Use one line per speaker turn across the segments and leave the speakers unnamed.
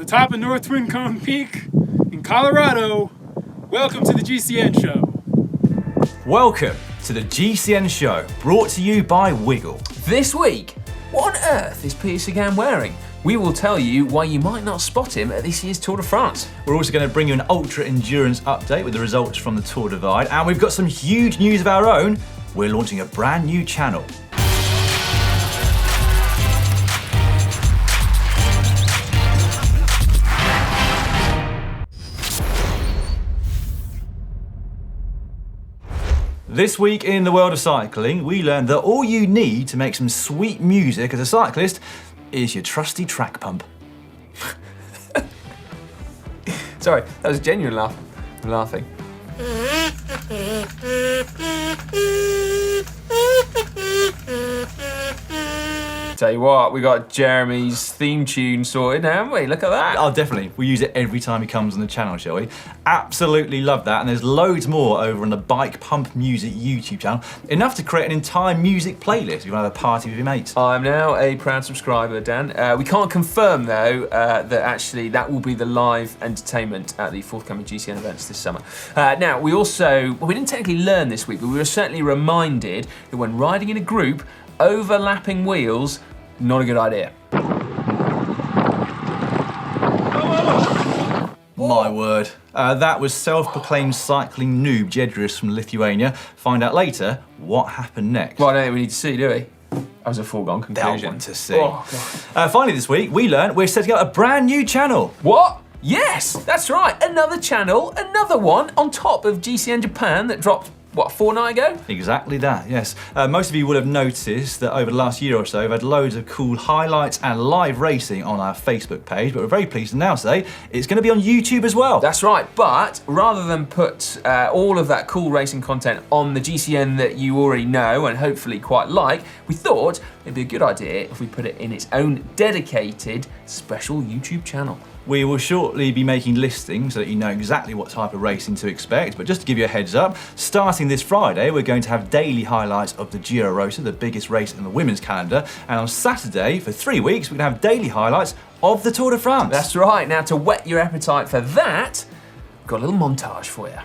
the top of North Twin Cone Peak in Colorado, welcome to the GCN show.
Welcome to the GCN show, brought to you by Wiggle.
This week, what on earth is Peter Sagan wearing? We will tell you why you might not spot him at this year's Tour de France.
We're also going to bring you an ultra endurance update with the results from the Tour Divide, and we've got some huge news of our own. We're launching a brand new channel. This week in the world of cycling, we learned that all you need to make some sweet music as a cyclist is your trusty track pump.
Sorry, that was a genuine laugh. I'm laughing. Tell you what, we got Jeremy's theme tune sorted, haven't we? Look at that.
Oh, definitely. We use it every time he comes on the channel, shall we? Absolutely love that. And there's loads more over on the Bike Pump Music YouTube channel. Enough to create an entire music playlist if you want to have a party with your mates.
I'm now a proud subscriber, Dan. We can't confirm, though, that actually that will be the live entertainment at the forthcoming GCN events this summer. Now, we didn't technically learn this week, but we were certainly reminded that when riding in a group, overlapping wheels, not a good idea.
My word. That was self-proclaimed cycling noob Jedris from Lithuania. Find out later what happened next.
Well, I don't think we need to see, do we? That was a foregone conclusion.
They'll want to see.
Oh,
finally this week, we learned we're setting up a brand new channel.
What? Yes, that's right. Another channel, another one on top of GCN Japan that dropped, what, a fortnight ago?
Exactly that, yes. Most of you will have noticed that over the last year or so, we've had loads of cool highlights and live racing on our Facebook page, but we're very pleased to now say it's going to be on YouTube as well.
That's right, but rather than put all of that cool racing content on the GCN that you already know and hopefully quite like, we thought it'd be a good idea if we put it in its own dedicated special YouTube channel.
We will shortly be making listings so that you know exactly what type of racing to expect, but just to give you a heads up, starting this Friday, we're going to have daily highlights of the Giro Rosa, the biggest race in the women's calendar, and on Saturday, for 3 weeks, we're going to have daily highlights of the Tour de France.
That's right. Now, to whet your appetite for that, we've got a little montage for you.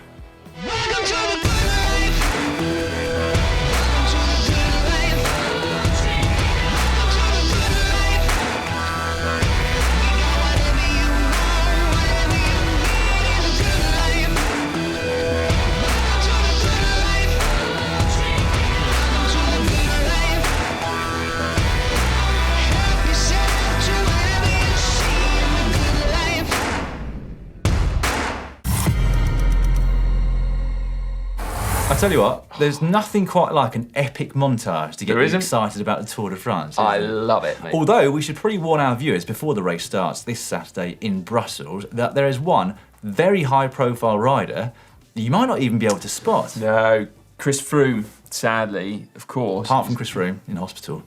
I tell you what, there's nothing quite like an epic montage to get you excited about the Tour de France.
I love it, mate.
Although we should probably warn our viewers before the race starts this Saturday in Brussels that there is one very high-profile rider that you might not even be able to spot.
No, Chris Froome, sadly, of course.
Apart from Chris Froome in hospital.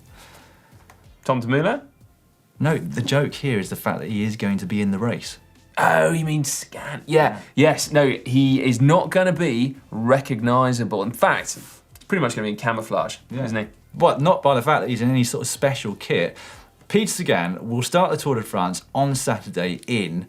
Tom Dumoulin?
No, the joke here is the fact that he is going to be in the race.
Oh, you mean Sagan? Yeah, yes, no, he is not going to be recognisable. In fact, it's pretty much going to be in camouflage, isn't he?
But not by the fact that he's in any sort of special kit. Peter Sagan will start the Tour de France on Saturday in,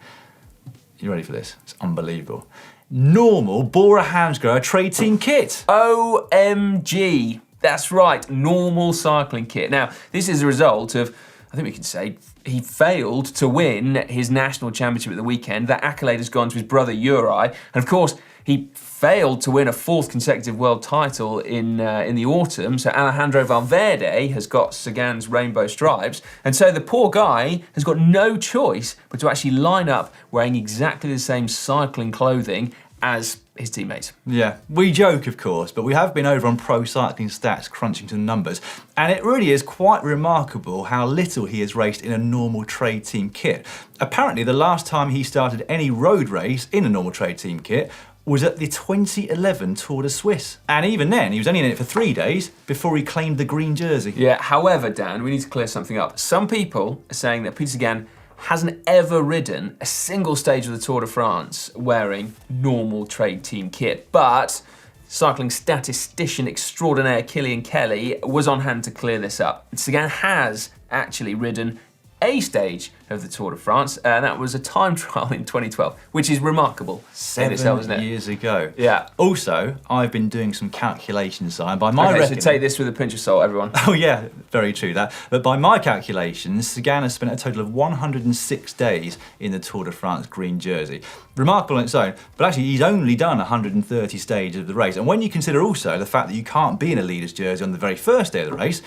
you ready for this? It's unbelievable. Normal Bora Hansgrohe trade team kit.
OMG, that's right, normal cycling kit. Now, this is a result of, I think we can say, he failed to win his national championship at the weekend. That accolade has gone to his brother Uri. And of course, he failed to win a fourth consecutive world title in the autumn. So Alejandro Valverde has got Sagan's rainbow stripes. And so the poor guy has got no choice but to actually line up wearing exactly the same cycling clothing as his teammates.
Yeah, we joke, of course, but we have been over on Pro Cycling Stats crunching some numbers, and it really is quite remarkable how little he has raced in a normal trade team kit. Apparently, the last time he started any road race in a normal trade team kit was at the 2011 Tour de Suisse. And even then, he was only in it for 3 days before he claimed the green jersey.
Yeah, however, Dan, we need to clear something up. Some people are saying that Peter Sagan hasn't ever ridden a single stage of the Tour de France wearing normal trade team kit. But cycling statistician extraordinaire Cillian Kelly was on hand to clear this up. Sagan has actually ridden A stage of the Tour de France, and that was a time trial in 2012, which is remarkable.
7 years ago.
Yeah.
Also, I've been doing some calculations, Simon. By my
Okay, so take this with a pinch of salt, everyone.
Oh yeah, very true that. But by my calculations, Sagan has spent a total of 106 days in the Tour de France green jersey. Remarkable on its own, but actually he's only done 130 stages of the race. And when you consider also the fact that you can't be in a leader's jersey on the very first day of the race,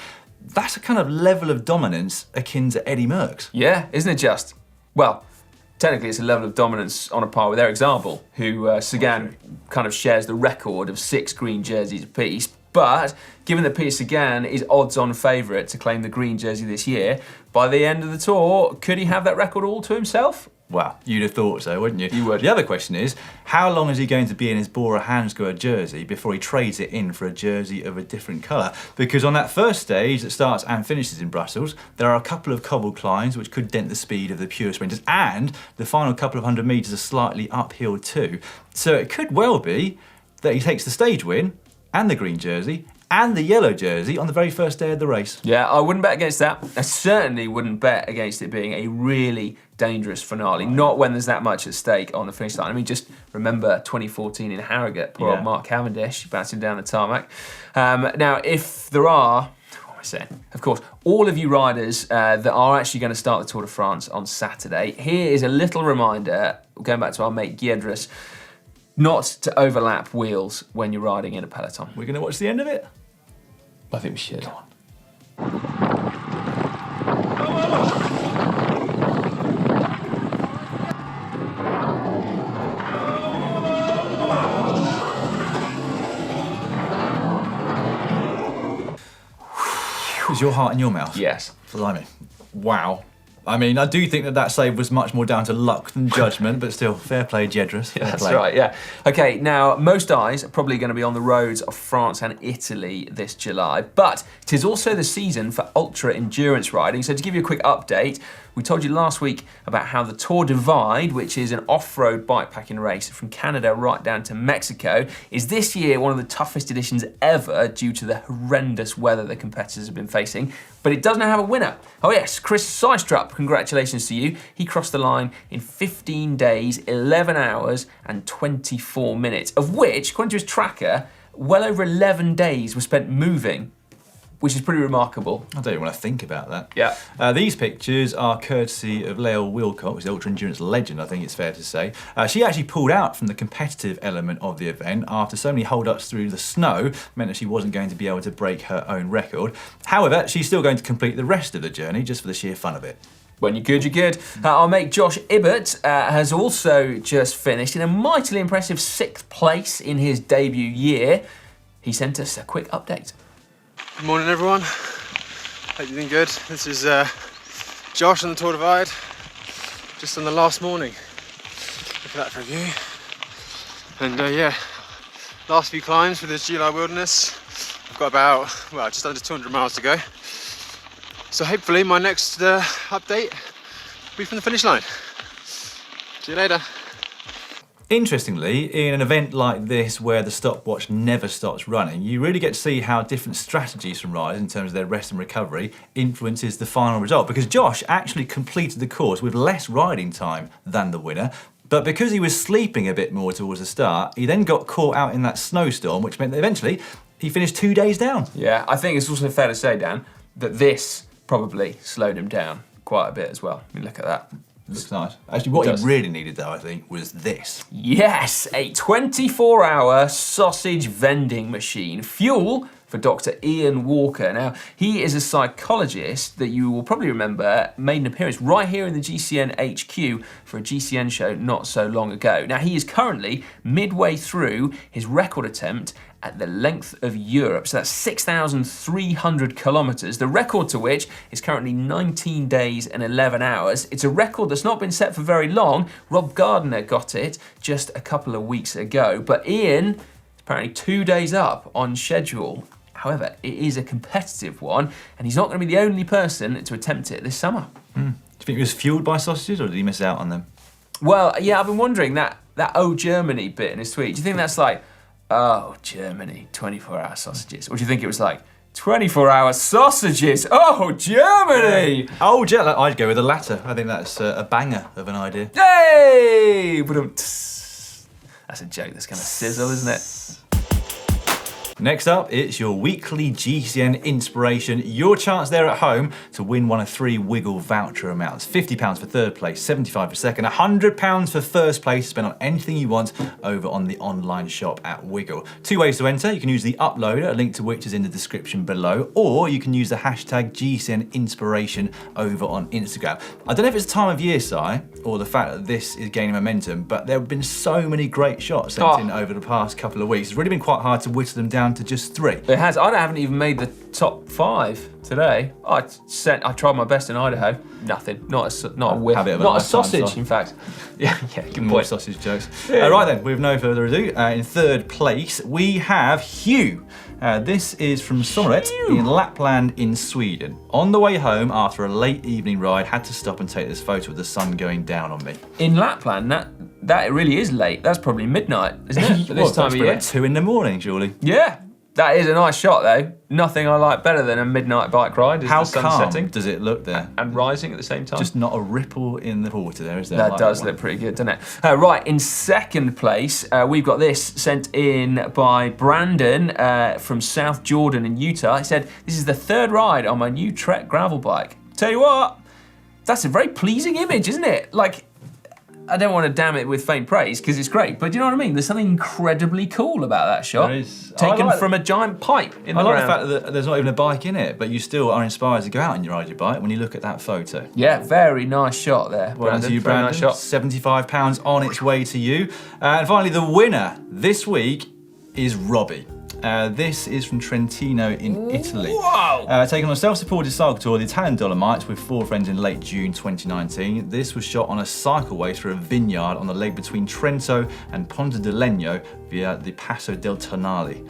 that's a kind of level of dominance akin to Eddie Merckx.
Yeah, isn't it just? Well, technically it's a level of dominance on a par with Eric Zabel, who Sagan kind of shares the record of 6 green jerseys apiece. But given that Peter Sagan is odds-on favourite to claim the green jersey this year, by the end of the Tour, could he have that record all to himself?
Well, you'd have thought so, wouldn't you?
You would.
The other question is, how long is he going to be in his Bora Hansgrohe jersey before he trades it in for a jersey of a different colour? Because on that first stage that starts and finishes in Brussels, there are a couple of cobbled climbs which could dent the speed of the pure sprinters, and the final couple of 100 metres are slightly uphill too. So it could well be that he takes the stage win and the green jersey and the yellow jersey on the very first day of the race.
Yeah, I wouldn't bet against that. I certainly wouldn't bet against it being a really dangerous finale, not when there's that much at stake on the finish line. I mean, just remember 2014 in Harrogate, poor old Mark Cavendish bouncing down the tarmac. Now, if there are, what am I saying? Of course, all of you riders that are actually going to start the Tour de France on Saturday, here is a little reminder, going back to our mate Giedris, not to overlap wheels when you're riding in a peloton.
We're going to watch the end of it?
I think we should.
Go on. Is your heart in your mouth?
Yes.
Blimey. Wow. I mean, I do think that save was much more down to luck than judgment, but still, fair play, Giedris.
Yeah, that's right, yeah. Okay, now, most eyes are probably going to be on the roads of France and Italy this July, but it is also the season for ultra-endurance riding. So to give you a quick update, we told you last week about how the Tour Divide, which is an off-road bikepacking race from Canada right down to Mexico, is this year one of the toughest editions ever due to the horrendous weather the competitors have been facing. But it does now have a winner. Oh yes, Chris Seistrup, congratulations to you. He crossed the line in 15 days, 11 hours and 24 minutes, of which, according to his tracker, well over 11 days were spent moving, which is pretty remarkable.
I don't even want to think about that.
Yeah.
These pictures are courtesy of Lael Wilcox, the ultra-endurance legend, I think it's fair to say. She actually pulled out from the competitive element of the event after so many hold-ups through the snow meant that she wasn't going to be able to break her own record. However, she's still going to complete the rest of the journey just for the sheer fun of it.
When you're good, you're good. Our mate Josh Ibbott has also just finished in a mightily impressive 6th place in his debut year. He sent us a quick update.
Good morning, everyone. Hope you're doing good. This is Josh on the Tour Divide, just on the last morning. Look at that for a view. And yeah, last few climbs for this July wilderness. I've got about, well, just under 200 miles to go. So hopefully my next update will be from the finish line. See you later.
Interestingly, in an event like this where the stopwatch never stops running, you really get to see how different strategies from riders in terms of their rest and recovery influences the final result. Because Josh actually completed the course with less riding time than the winner, but because he was sleeping a bit more towards the start, he then got caught out in that snowstorm, which meant that eventually he finished 2 days down.
Yeah, I think it's also fair to say, Dan, that this probably slowed him down quite a bit as well. I mean, look at that.
Looks nice. Actually, what he really needed, though, I think, was this.
Yes, a 24-hour sausage vending machine. Fuel for Dr. Ian Walker. Now, he is a psychologist that you will probably remember made an appearance right here in the GCN HQ for a GCN show not so long ago. Now, he is currently midway through his record attempt at the length of Europe. So that's 6,300 kilometers, the record to which is currently 19 days and 11 hours. It's a record that's not been set for very long. Rob Gardner got it just a couple of weeks ago, but Ian is apparently 2 days up on schedule. However, it is a competitive one, and he's not going to be the only person to attempt it this summer.
Do you think he was fueled by sausages, or did he miss out on them?
Well, yeah, I've been wondering that "Oh Germany" bit in his tweet. Do you think that's like, "Oh Germany, 24-hour sausages," or do you think it was like, 24-hour sausages. Oh, Germany!
Oh, I'd go with the latter. I think that's a banger of an idea.
Hey! That's a joke that's going to sizzle, isn't it?
Next up, it's your weekly GCN inspiration. Your chance there at home to win one of 3 Wiggle voucher amounts. £50 for third place, £75 for second, £100 for first place. Spend on anything you want over on the online shop at Wiggle. 2 ways to enter. You can use the uploader, a link to which is in the description below, or you can use the hashtag GCN inspiration over on Instagram. I don't know if it's time of year, Si, or the fact that this is gaining momentum, but there have been so many great shots sent in over the past couple of weeks. It's really been quite hard to whittle them down to just 3.
It has. I haven't even made the top 5 today. I tried my best in Idaho. Nothing. Not a whiff. Not a sausage, in fact. Yeah, good
More
point.
sausage jokes. Right then, with no further ado, in third place we have Hugh. This is from Sommaret in Lapland in Sweden. On the way home after a late evening ride, had to stop and take this photo of the sun going down on me.
In Lapland, that really is late. That's probably midnight, isn't it? At this time of year.
Like 2 in the morning, surely.
Yeah. That is a nice shot, though. Nothing I like better than a midnight bike ride is
How
the sun
calm
setting.
does it look there?
And rising at the same time.
Just not a ripple in the water there, is there?
That
like
does
that one?
look pretty good, doesn't it? Right, in second place, we've got this sent in by Brandon from South Jordan in Utah. He said, this is the 3rd ride on my new Trek gravel bike. Tell you what, that's a very pleasing image, isn't it? Like, I don't want to damn it with faint praise because it's great, but do you know what I mean? There's something incredibly cool about that shot.
There is.
Taken from a giant pipe in the ground.
I like the fact that there's not even a bike in it, but you still are inspired to go out and ride your bike when you look at that photo.
Yeah, very nice shot there.
Well done to you, Brandon.
Nice shot.
£75 on its way to you. And finally, the winner this week is Robbie. This is from Trentino in Italy.
Wow!
Taken on a self-supported cycle tour, the Italian Dolomites, with 4 friends in late June 2019. This was shot on a cycleway through a vineyard on the lake between Trento and Ponte di Legno via the Passo del Tonale.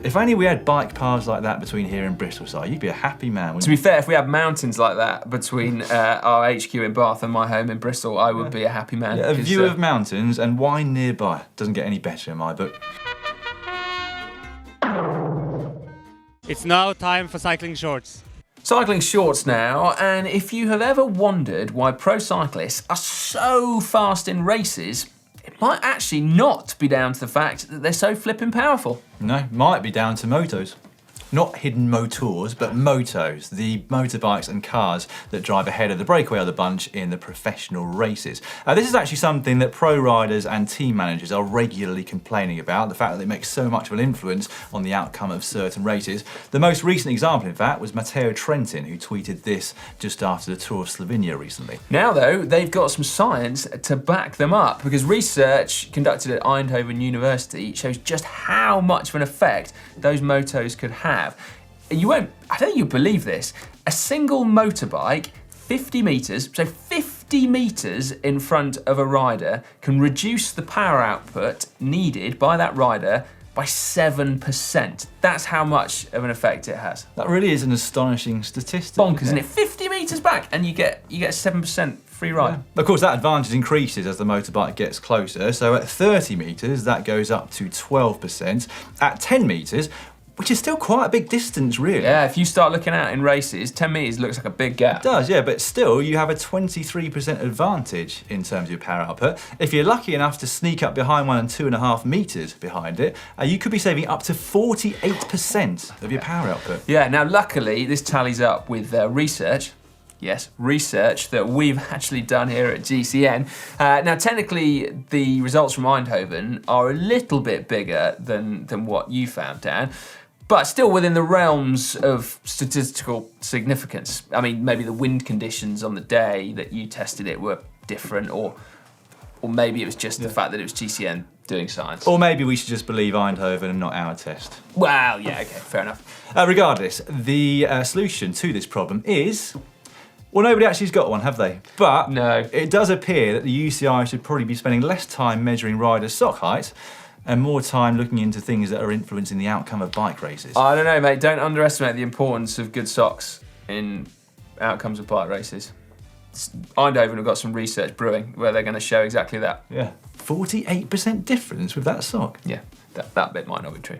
If only we had bike paths like that between here and Bristol, Si, you'd be a happy man.
To be fair, if we had mountains like that between our HQ in Bath and my home in Bristol, I would be a happy man.
Yeah, a view of mountains and wine nearby. Doesn't get any better in my book.
It's now time for cycling shorts.
Cycling shorts now, and if you have ever wondered why pro cyclists are so fast in races, it might actually not be down to the fact that they're so flipping powerful.
No, might be down to motos. Not hidden motors, but motos, the motorbikes and cars that drive ahead of the breakaway of the bunch in the professional races. This is actually something that pro riders and team managers are regularly complaining about, the fact that it makes so much of an influence on the outcome of certain races. The most recent example, in fact, was Matteo Trentin, who tweeted this just after the Tour of Slovenia recently.
Now, though, they've got some science to back them up, because research conducted at Eindhoven University shows just how much of an effect those motos could have. I don't think you believe this. A single motorbike, 50 metres, so 50 metres in front of a rider can reduce the power output needed by that rider by 7%. That's how much of an effect it has.
That really is an astonishing statistic.
Bonkers, isn't it? 50 metres back and you get 7% free ride.
Yeah. Of course, that advantage increases as the motorbike gets closer. So at 30 metres, that goes up to 12%. At 10 metres, which is still quite a big distance, really.
Yeah, if you start looking out in races, 10 metres looks like a big gap.
It does, yeah, but still, you have a 23% advantage in terms of your power output. If you're lucky enough to sneak up behind one and 2.5 metres behind it, you could be saving up to 48% of your power output.
Yeah, now luckily, this tallies up with research. Yes, research that we've actually done here at GCN. Now, technically, the results from Eindhoven are a little bit bigger than what you found, Dan, but still within the realms of statistical significance. I mean, maybe the wind conditions on the day that you tested it were different, or maybe it was just the fact that it was GCN doing science.
Or maybe we should just believe Eindhoven and not our test.
Well, yeah, okay, fair enough.
Regardless, the solution to this problem is... Well, nobody actually's got one, have they? But
no.
It does appear that the UCI should probably be spending less time measuring riders' sock height and more time looking into things that are influencing the outcome of bike races.
I don't know, mate. Don't underestimate the importance of good socks in outcomes of bike races. Eindhoven have got some research brewing where they're going to show exactly that.
Yeah. 48% difference with that sock.
Yeah, that bit might not be true.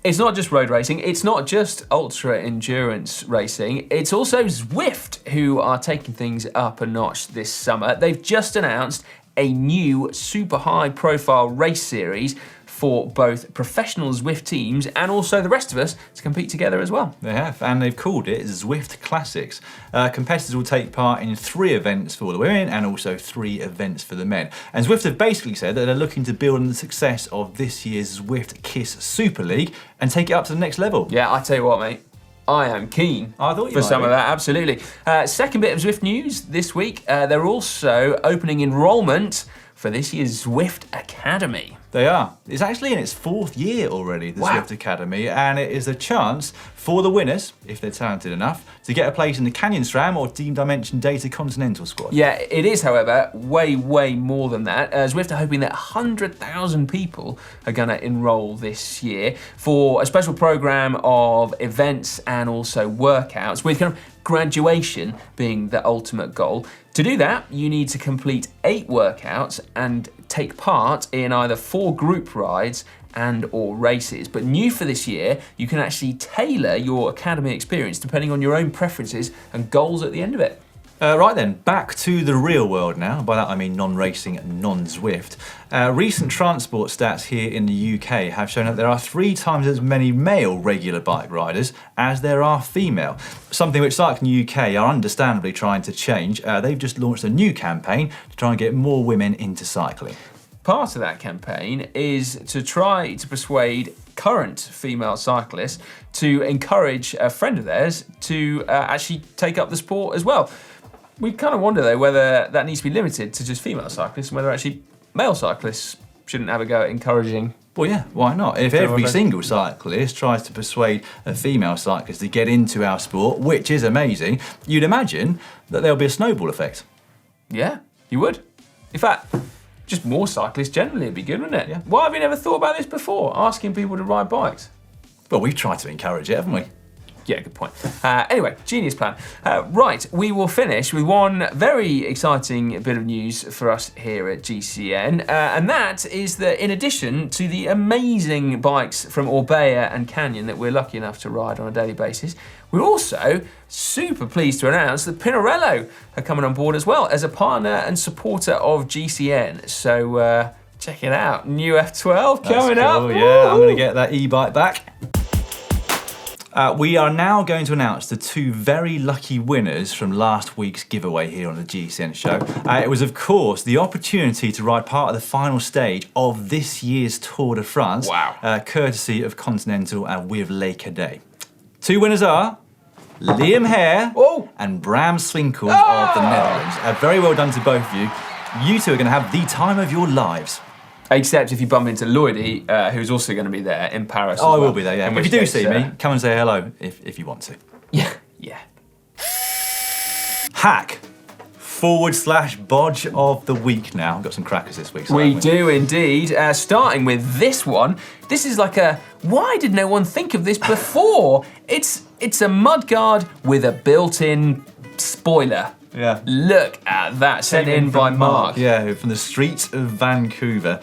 It's not just road racing, it's not just ultra endurance racing, it's also Zwift who are taking things up a notch this summer. They've just announced a new super high profile race series for both professional Zwift teams and also the rest of us to compete together as well.
They have, and they've called it Zwift Classics. Competitors will take part in 3 events for the women and also 3 events for the men. And Zwift have basically said that they're looking to build on the success of this year's Zwift Kiss Super League and take it up to the next level.
Yeah, I tell you what, mate. I am keen for some of that, absolutely. Second bit of Zwift news this week, they're also opening enrolment for this year's Zwift Academy.
They are. It's actually in its 4th year already, the Zwift Academy, and it is a chance for the winners, if they're talented enough, to get a place in the Canyon SRAM or Team Dimension Data Continental squad.
Yeah, it is, however, way more than that. Zwift are hoping that 100,000 people are going to enroll this year for a special program of events and also workouts, with kind of graduation being the ultimate goal. To do that, you need to complete 8 workouts and take part in either 4 group rides and or races. But new for this year, you can actually tailor your academy experience depending on your own preferences and goals at the end of it.
Right then, back to the real world now. By that I mean non-racing, non-Zwift. Recent transport stats here in the UK have shown that there are 3 times as many male regular bike riders as there are female. Something which Cycling UK are understandably trying to change. They've just launched a new campaign to try and get more women into cycling.
Part of that campaign is to try to persuade current female cyclists to encourage a friend of theirs to actually take up the sport as well. We kind of wonder though whether that needs to be limited to just female cyclists and whether actually male cyclists shouldn't have a go at encouraging.
Well, yeah, why not? If every single cyclist tries to persuade a female cyclist to get into our sport, which is amazing, you'd imagine that there'll be a snowball effect.
Yeah, you would. In fact, just more cyclists generally would be good, wouldn't it?
Yeah.
Why have you never thought about this before, asking people to ride bikes?
Well, we've tried to encourage it, haven't we?
Yeah, good point. Anyway, genius plan. Right, we will finish with one very exciting bit of news for us here at GCN, and that is that in addition to the amazing bikes from Orbea and Canyon that we're lucky enough to ride on a daily basis, we're also super pleased to announce that Pinarello are coming on board as well as a partner and supporter of GCN. So check it out, new F12 coming up.
Yeah, I'm going to get that e-bike back. We are now going to announce the 2 very lucky winners from last week's giveaway here on the GCN show. It was, of course, the opportunity to ride part of the final stage of this year's Tour de France.
Wow.
Courtesy of Continental and with Lactate. 2 winners are Liam Hare and Bram Swinkels of the Netherlands. Very well done to both of you. You 2 are going to have the time of your lives.
Except if you bump into Lloydie, who's also going to be there in Paris.
Oh, I
as well.
will be there, yeah.
In
If
which
you do
case,
see me, come and say hello if you want to.
Yeah, yeah.
Hack / bodge of the week now. I've got some crackers this week. So
We do indeed. Starting with this one. This is like a, why did no one think of this before? It's a mudguard with a built-in spoiler.
Yeah.
Look at that, sent in by Mark.
Yeah, from the streets of Vancouver.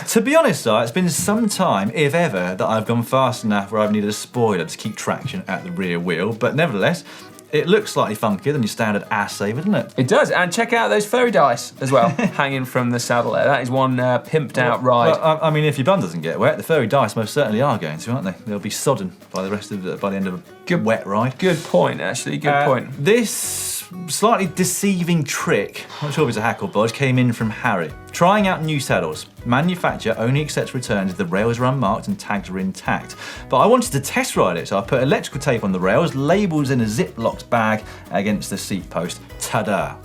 To be honest, though, it's been some time, if ever, that I've gone fast enough where I've needed a spoiler to keep traction at the rear wheel. But nevertheless, it looks slightly funkier than your standard ass saver, doesn't it?
It does, and check out those fairy dice as well, hanging from the saddle there. That is one pimped out ride.
Well, I mean, if your bum doesn't get wet, the fairy dice most certainly are going to, aren't they? They'll be sodden by the end of a good wet ride.
Good point, actually. Good point.
This slightly deceiving trick, I'm not sure if it's a hack or bodge, came in from Harry. Trying out new saddles. Manufacturer only accepts returns if the rails are unmarked and tags are intact. But I wanted to test ride it, so I put electrical tape on the rails, labels in a Ziploc bag against the seat post. Ta-da.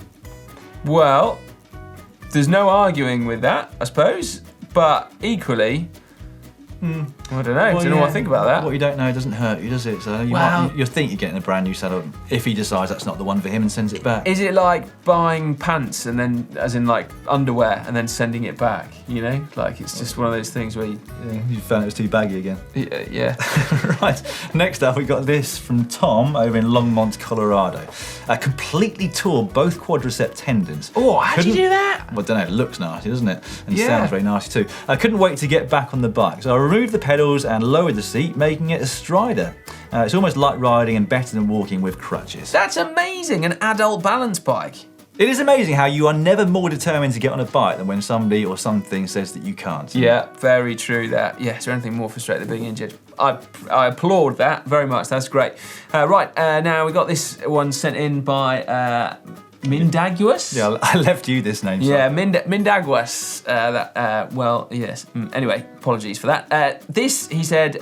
Well, there's no arguing with that, I suppose, but equally, I don't know. Don't know what I think about that.
What you don't know doesn't hurt you, does it? So you'll think you're getting a brand new saddle if he decides that's not the one for him and sends it back.
Is it like buying pants and then, as in like underwear, and then sending it back? You know, like it's just one of those things where you
found it was too baggy again.
Yeah.
Right. Next up, we got this from Tom over in Longmont, Colorado. Completely tore both quadricep tendons.
Oh, how'd you do that?
Well, I don't know. It looks nasty, doesn't it? And sounds very nasty too. I couldn't wait to get back on the bike, so I removed removed the pedals and lowered the seat, making it a strider. It's almost like riding and better than walking with crutches.
That's amazing, an adult balance bike.
It is amazing how you are never more determined to get on a bike than when somebody or something says that you can't.
Yeah, very true that. Yeah, is there anything more frustrating than being injured? I applaud that very much, that's great. Now we got this one sent in by Mindaguas?
Yeah, I left you this name.
Yeah, Mindaguas. Well, yes. Anyway, apologies for that. This, he said,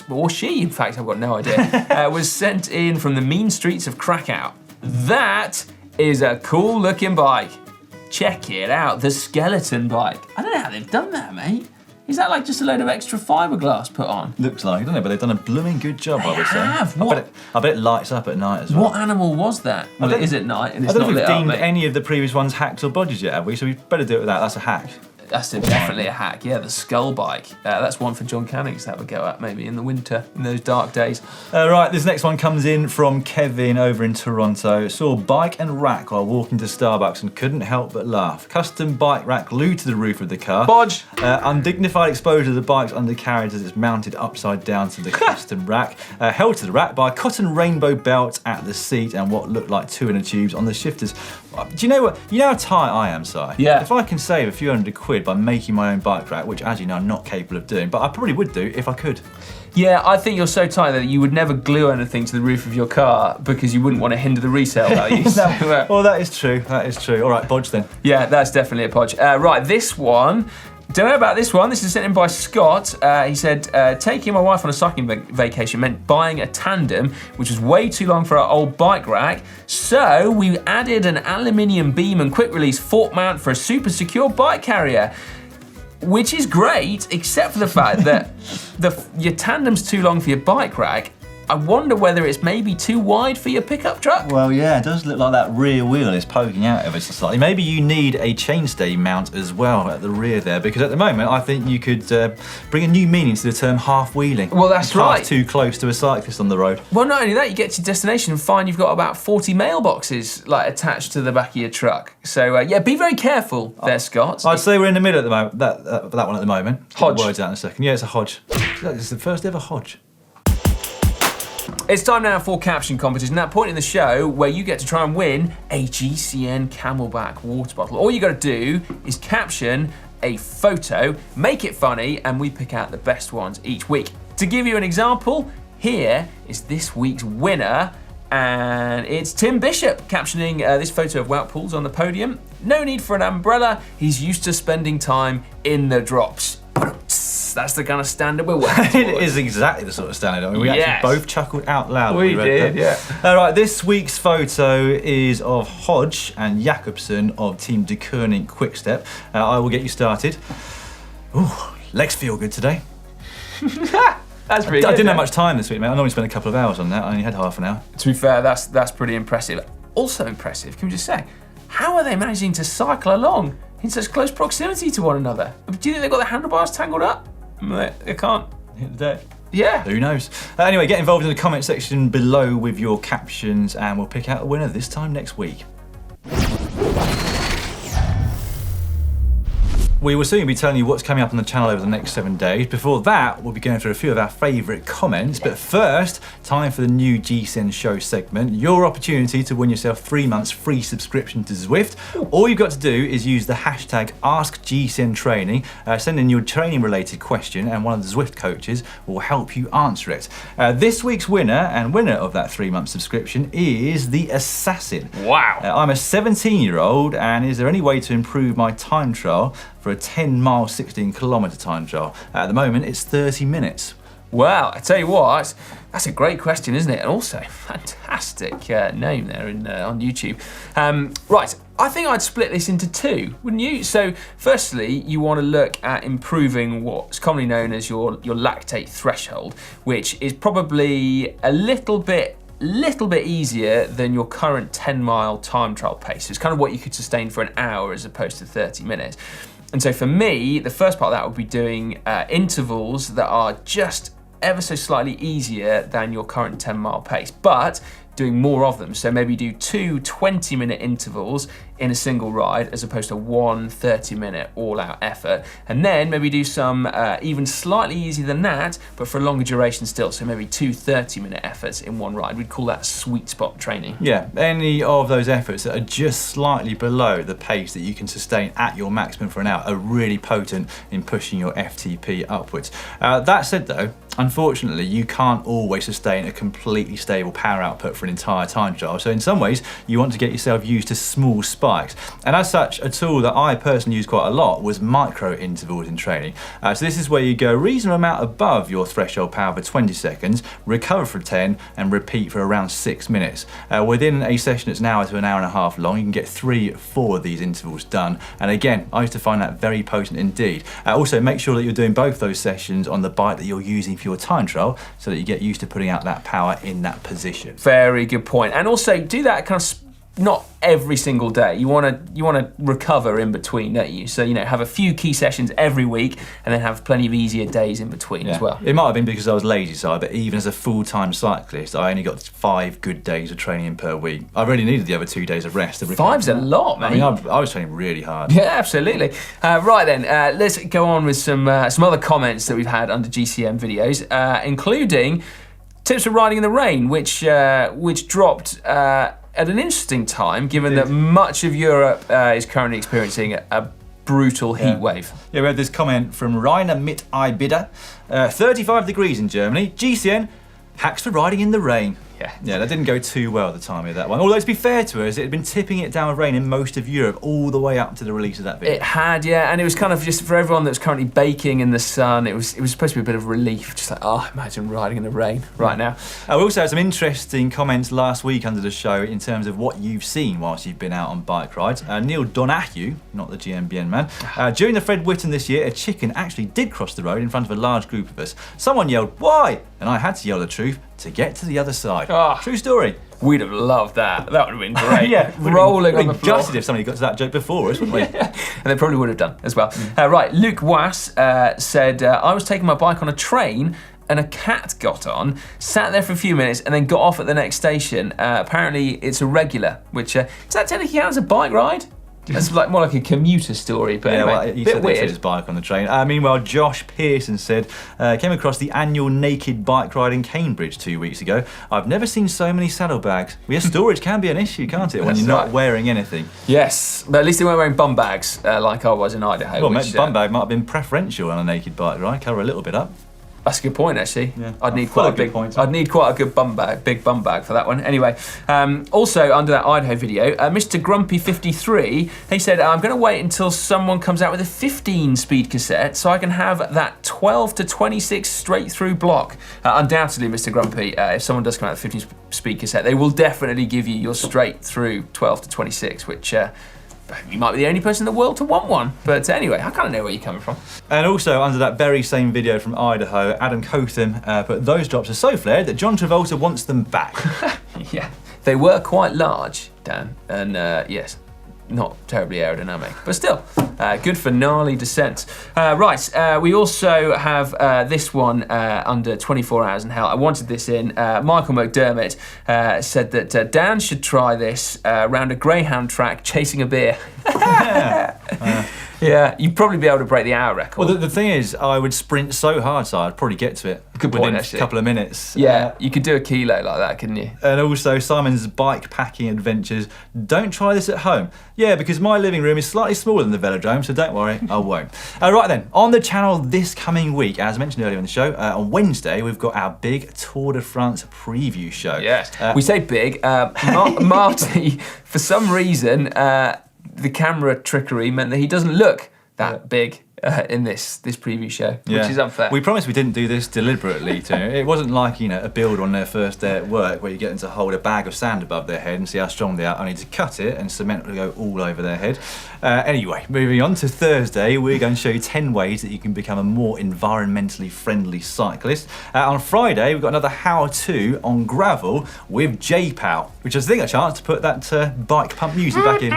or she, in fact, I've got no idea, was sent in from the mean streets of Krakow. That is a cool looking bike. Check it out, the skeleton bike. I don't know how they've done that, mate. Is that like just a load of extra fiberglass put on?
Looks like, I don't know, but they've done a blooming good job, I would say.
Have.
I bet it lights up at night as well.
What animal was that? Well, it is at night and it's
I don't
not
know if
lit
we've
up,
deemed
mate.
any of the previous ones hacks or bodges yet, have we? So we better do it with that. That's a hack.
That's definitely a hack, yeah, the skull bike. That's one for John Cannings to have a go at maybe in the winter, in those dark days.
Right, this next one comes in from Kevin over in Toronto. Saw bike and rack while walking to Starbucks and couldn't help but laugh. Custom bike rack glued to the roof of the car.
Bodge!
Undignified exposure of the bike's undercarriage as it's mounted upside down to the custom rack. Held to the rack by a cotton rainbow belt at the seat and what looked like 2 inner tubes on the shifters. Do you know what? You know how tight I am, Si?
Yeah.
If I can save a few £100 by making my own bike rack, which as you know I'm not capable of doing, but I probably would do if I could.
Yeah, I think you're so tight that you would never glue anything to the roof of your car because you wouldn't want to hinder the resale value.
Well, that is true. That is true. All right, bodge then.
Yeah, that's definitely a podge. Right, this one. Don't know about this one. This is sent in by Scott. He said, taking my wife on a cycling vacation meant buying a tandem, which was way too long for our old bike rack. So we added an aluminium beam and quick release fork mount for a super secure bike carrier. Which is great, except for the fact that your tandem's too long for your bike rack. I wonder whether it's maybe too wide for your pickup truck.
Well, yeah, it does look like that rear wheel is poking out ever so slightly. Maybe you need a chainstay mount as well at the rear there, because at the moment I think you could bring a new meaning to the term half-wheeling.
Well, that's right.
Too close to a cyclist on the road.
Well, not only that, you get to your destination and find you've got about 40 mailboxes like attached to the back of your truck. So yeah, be very careful there, Scott.
I'd say we're in the middle at the moment. That one at the moment.
Hodge.
Get the words out in a second. Yeah, it's a hodge. It's the first ever hodge.
It's time now for Caption Competition, that point in the show where you get to try and win a GCN Camelback water bottle. All you got to do is caption a photo, make it funny, and we pick out the best ones each week. To give you an example, here is this week's winner, and it's Tim Bishop captioning this photo of Wout Poels on the podium. No need for an umbrella, he's used to spending time in the drops. That's the kind of standard we're working towards.
It is exactly the sort of standard. I mean, we actually both chuckled out loud.
We
read
did,
that.
yeah.
All right, this week's photo is of Hodge and Jakobsen of Team De Koning Quickstep. I will get you started. Ooh, legs feel good today.
That's pretty good.
I didn't have much time this week, mate. I normally spend a couple of hours on that. I only had half an hour.
To be fair, that's pretty impressive. Also impressive, can we just say, how are they managing to cycle along in such close proximity to one another? Do you think they've got their handlebars tangled up? They can't
hit the deck.
Yeah.
Who knows? Anyway, get involved in the comment section below with your captions and we'll pick out a winner this time next week. We will soon be telling you what's coming up on the channel over the next 7 days. Before that, we'll be going through a few of our favourite comments. But first, time for the new GCN show segment. Your opportunity to win yourself 3 months free subscription to Zwift. All you've got to do is use the hashtag AskGCNTraining. Send in your training related question and one of the Zwift coaches will help you answer it. This week's winner of that 3 month subscription is the Assassin.
Wow.
I'm a 17-year-old and is there any way to improve my time trial for a 10-mile, 16-kilometre time trial? At the moment, it's 30 minutes.
Wow, I tell you what, that's a great question, isn't it? And also, fantastic name there on YouTube. Right, I think I'd split this into two, wouldn't you? So, firstly, you want to look at improving what's commonly known as your lactate threshold, which is probably a little bit easier than your current 10-mile time trial pace. It's kind of what you could sustain for an hour as opposed to 30 minutes. And so for me, the first part of that would be doing intervals that are just ever so slightly easier than your current 10-mile pace, but doing more of them. So maybe do 2 20-minute intervals in a single ride as opposed to one 30-minute all-out effort. And then maybe do some even slightly easier than that, but for a longer duration still. So maybe 2 30-minute efforts in one ride. We'd call that sweet spot training.
Yeah, any of those efforts that are just slightly below the pace that you can sustain at your maximum for an hour are really potent in pushing your FTP upwards. That said though, unfortunately, you can't always sustain a completely stable power output for an entire time trial. So in some ways, you want to get yourself used to small spikes. And as such, a tool that I personally used quite a lot was micro intervals in training. So this is where you go a reasonable amount above your threshold power for 20 seconds, recover for 10, and repeat for around 6 minutes. Within a session that's an hour to an hour and a half long, you can get 3 or 4 of these intervals done. And again, I used to find that very potent indeed. Also, make sure that you're doing both those sessions on the bike that you're using for your time trial so that you get used to putting out that power in that position.
Very good point. And also do that kind of not every single day. You want to recover in between, don't you? So, have a few key sessions every week and then have plenty of easier days in between as well.
It might have been because I was lazy, Si, but even as a full-time cyclist, I only got 5 good days of training per week. I really needed the other 2 days of rest.
5's a lot, mate.
I mean, I was training really hard.
Yeah, absolutely. Right then, let's go on with some other comments that we've had under GCN videos, including tips for riding in the rain, which dropped at an interesting time, given that much of Europe is currently experiencing a brutal heat wave.
Yeah, we had this comment from Rainer mit Ibida. 35 degrees in Germany. GCN, hacks for riding in the rain. Yeah, that didn't go too well at the time of that one. Although to be fair to us, it had been tipping it down with rain in most of Europe all the way up to the release of that video.
It had, yeah, and it was kind of just for everyone that was currently baking in the sun, it was supposed to be a bit of relief, just like, oh, imagine riding in the rain right now.
We also had some interesting comments last week under the show in terms of what you've seen whilst you've been out on bike rides. Neil Donahue, not the GMBN man, during the Fred Whitten this year, a chicken actually did cross the road in front of a large group of us. Someone yelled, "Why?" And I had to yell the truth to get to the other side. True story.
We'd have loved that. That would have been great. Yeah, rolling on the floor.
Gutted if somebody got to that joke before us, wouldn't we?
Yeah. And they probably would have done as well. Right, Luke Was said, I was taking my bike on a train and a cat got on, sat there for a few minutes and then got off at the next station. Apparently it's a regular, which, does that technically count as a bike ride? That's more like a commuter story, but anyway,
well, he
bit
said
weird.
He his bike on the train. Meanwhile, Josh Pearson said, came across the annual naked bike ride in Cambridge 2 weeks ago. I've never seen so many saddlebags. Well, storage can be an issue, can't it, when you're not wearing anything?
Yes, but at least they weren't wearing bum bags like I was in Idaho.
Well, maybe bum bag might have been preferential on a naked bike ride, cover a little bit up.
That's a good point, actually.
Yeah.
I'd need quite a good bum bag, big bum bag for that one. Anyway, also under that Idaho video, Mr. Grumpy53, he said, I'm going to wait until someone comes out with a 15 speed cassette so I can have that 12 to 26 straight through block. Undoubtedly, Mr. Grumpy, if someone does come out with a 15 speed cassette, they will definitely give you your straight through 12 to 26, which you might be the only person in the world to want one. But anyway, I kind of know where you're coming from.
And also under that very same video from Idaho, Adam Cotham put those drops are so flared that John Travolta wants them back.
Yeah, they were quite large, Dan, and yes, not terribly aerodynamic, but still, good for gnarly descent. Right, we also have this one under 24 hours in hell. I wanted this in. Michael McDermott said that Dan should try this around a greyhound track chasing a beer. Yeah, you'd probably be able to break the hour record.
Well, the thing is, I would sprint so hard, so I'd probably get to it within a couple of minutes.
Yeah, you could do a kilo like that, couldn't you?
And also, Simon's bike packing adventures. Don't try this at home. Yeah, because my living room is slightly smaller than the velodrome, so don't worry, I won't. Right then, on the channel this coming week, as mentioned earlier in the show, on Wednesday, we've got our big Tour de France preview show.
Yes, we say big. Marty, for some reason, the camera trickery meant that he doesn't look that big in this preview show, which is unfair.
We promised we didn't do this deliberately to him. It wasn't like, a builder on their first day at work where you get them to hold a bag of sand above their head and see how strong they are, only to cut it and cement will go all over their head. Anyway, moving on to Thursday, we're going to show you 10 ways that you can become a more environmentally friendly cyclist. On Friday, we've got another how-to on gravel with J-Pow, which is, I think, a chance to put that bike pump music back in.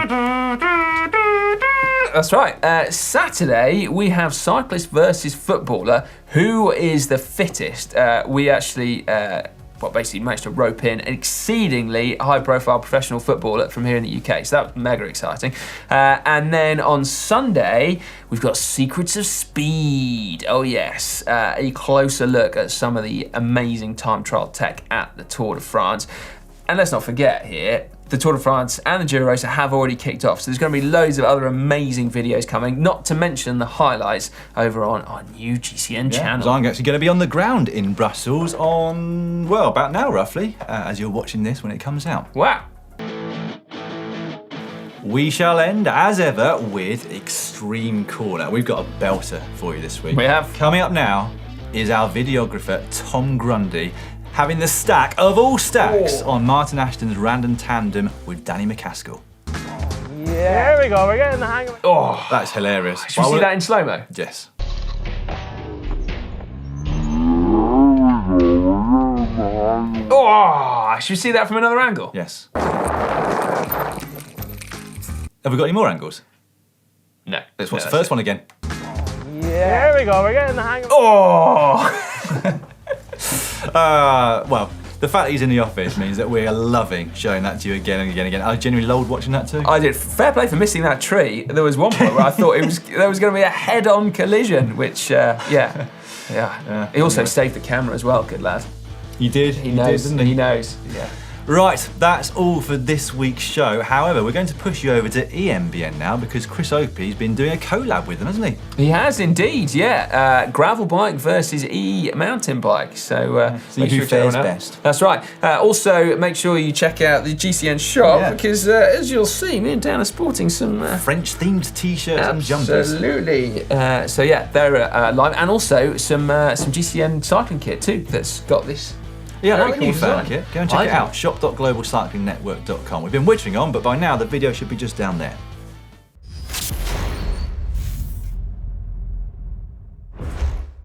That's right. Saturday, we have cyclist versus footballer. Who is the fittest? We actually basically managed to rope in an exceedingly high-profile professional footballer from here in the UK. So that was mega exciting. And then on Sunday, we've got Secrets of Speed. Oh yes, a closer look at some of the amazing time trial tech at the Tour de France. And let's not forget here, the Tour de France and the Giro have already kicked off, so there's going to be loads of other amazing videos coming, not to mention the highlights over on our new GCN channel.
I'm actually going to be on the ground in Brussels on, well, about now roughly, as you're watching this when it comes out.
Wow.
We shall end, as ever, with Extreme Corner. We've got a belter for you this week.
We have.
Coming up now is our videographer, Tom Grundy, having the stack of all stacks on Martin Ashton's random tandem with Danny McCaskill.
There we go, we're getting the hang of it.
Oh, that's hilarious.
Should we see that in slow-mo?
Yes.
Oh, should we see that from another angle?
Yes. Have we got any more angles?
No.
Let's watch the first one again.
There we go, we're getting the hang of it.
Oh!
Well, the fact that he's in the office means that we're loving showing that to you again and again and again. I genuinely loved watching that too.
I did. Fair play for missing that tree. There was one point where I thought there was going to be a head-on collision, which, yeah. He also saved the camera as well, good lad.
You did.
He knows,
didn't he?
He knows, yeah.
Right, that's all for this week's show. However, we're going to push you over to EMBN now because Chris Opie's been doing a collab with them, hasn't he?
He has indeed, yeah. Gravel bike versus e-mountain bike. So
See
make
who
sure you check
fares
it out.
best.
That's right. Also, make sure you check out the GCN shop because, as you'll see, me and Dan are sporting some
French-themed t-shirts and jumpers.
Absolutely. So yeah, they're live, and also some GCN cycling kit too. That's got this.
Yeah, I
Very
like the new
cool
fan
design.
kit. Go and check it out, shop.globalcyclingnetwork.com. We've been wittering on, but by now the video should be just down there.